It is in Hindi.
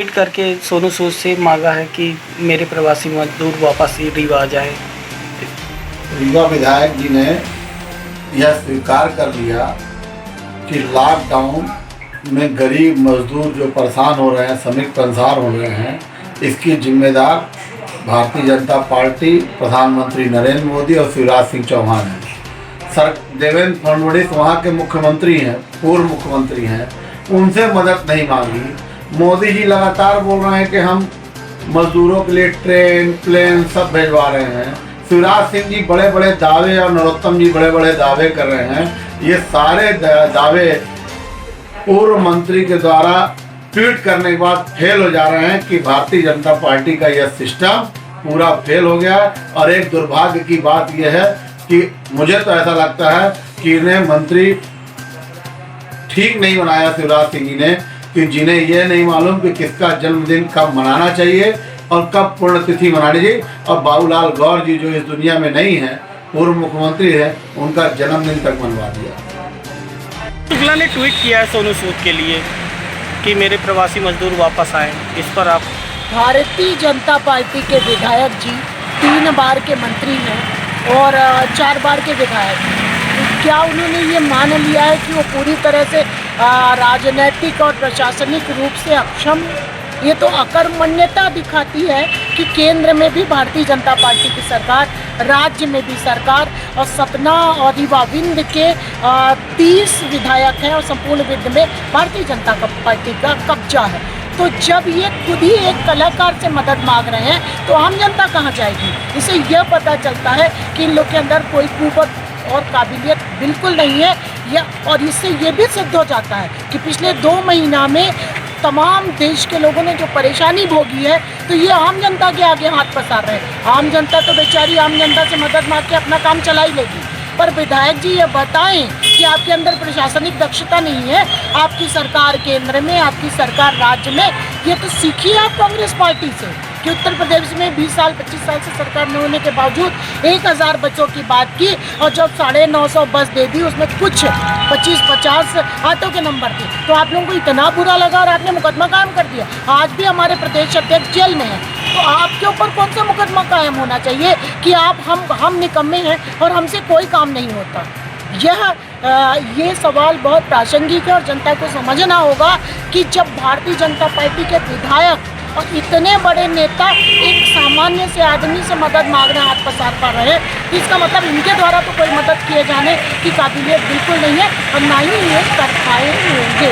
ट्वीट करके सोनू सूद से मांगा है कि मेरे प्रवासी मजदूर वापस रीवा आ जाए। रीवा विधायक जी ने यह स्वीकार कर लिया कि लॉकडाउन में गरीब मजदूर जो परेशान हो रहे हैं, श्रमिक परेशान हो रहे हैं, इसकी जिम्मेदार भारतीय जनता पार्टी, प्रधानमंत्री नरेंद्र मोदी और शिवराज सिंह चौहान हैं। देवेंद्र फडणवीस वहाँ के मुख्यमंत्री हैं, पूर्व मुख्यमंत्री हैं, उनसे मदद नहीं मांगी। मोदी जी लगातार बोल रहे हैं कि हम मजदूरों के लिए ट्रेन, प्लेन सब भिजवा रहे हैं। शिवराज सिंह जी बड़े बड़े दावे और नरोत्तम जी बड़े बड़े दावे कर रहे हैं। ये सारे दावे पूर्व मंत्री के द्वारा ट्वीट करने के बाद फेल हो जा रहे हैं कि भारतीय जनता पार्टी का यह सिस्टम पूरा फेल हो गया। और एक दुर्भाग्य की बात यह है कि मुझे तो ऐसा लगता है कि इन्हें मंत्री ठीक नहीं बनाया शिवराज सिंह जी ने, कि जिन्हें यह नहीं मालूम कि किसका जन्मदिन कब मनाना चाहिए और कब पुण्यतिथि मनानी चाहिए। और बाबूलाल गौर जी जो इस दुनिया में नहीं है, पूर्व मुख्यमंत्री है, उनका जन्मदिन तक मनवा दिया। शुक्ला ने ट्वीट किया है सोनू सूद के लिए कि मेरे प्रवासी मजदूर वापस आए। इस पर आप? भारतीय जनता पार्टी के विधायक जी 3 बार के मंत्री हैं और 4 बार के विधायक हैं। क्या उन्होंने ये मान लिया है कि वो पूरी तरह से राजनीतिक और प्रशासनिक रूप से अक्षम? ये तो अकर्मण्यता दिखाती है कि केंद्र में भी भारतीय जनता पार्टी की सरकार, राज्य में भी सरकार, और सतना और रीवा विंध्य के 30 विधायक हैं और संपूर्ण विंध्य में भारतीय जनता पार्टी का कब्जा है। तो जब ये खुद ही एक कलाकार से मदद मांग रहे हैं तो आम जनता कहाँ जाएगी? इससे यह पता चलता है कि इन लोग के अंदर कोई कुवत और काबिलियत बिल्कुल नहीं है। और इससे ये भी सिद्ध हो जाता है कि पिछले 2 महीना में तमाम देश के लोगों ने जो परेशानी भोगी है, तो ये आम जनता के आगे हाथ पसार रहे हैं। आम जनता तो बेचारी आम जनता से मदद मांग के अपना काम चला ही लेगी। पर विधायक जी ये बताएं कि आपके अंदर प्रशासनिक दक्षता नहीं है, आपकी सरकार केंद्र में, आपकी सरकार राज्य में, ये तो सीखिए आप कांग्रेस पार्टी से कि उत्तर प्रदेश में 20 साल 25 साल से सरकार न होने के बावजूद 1000 बच्चों की बात की और जब 950 बस दे दी, उसमें कुछ 25-50 ऑटो के नंबर थे, तो आप लोगों को इतना बुरा लगा और आपने मुकदमा कायम कर दिया। आज भी हमारे प्रदेश अध्यक्ष जेल में है, तो आपके ऊपर कौन सा मुकदमा कायम होना चाहिए कि आप हम निकम्मे हैं और हमसे कोई काम नहीं होता? ये सवाल बहुत प्रासंगिक है और जनता को समझना होगा कि जब भारतीय जनता पार्टी के विधायक और इतने बड़े नेता एक सामान्य से आदमी से मदद मांग रहे हैं, हाथ पसार पा रहे हैं, इसका मतलब इनके द्वारा तो कोई मदद किए जाने की काबिलियत बिल्कुल नहीं है और ना ही ये कर पाए होंगे।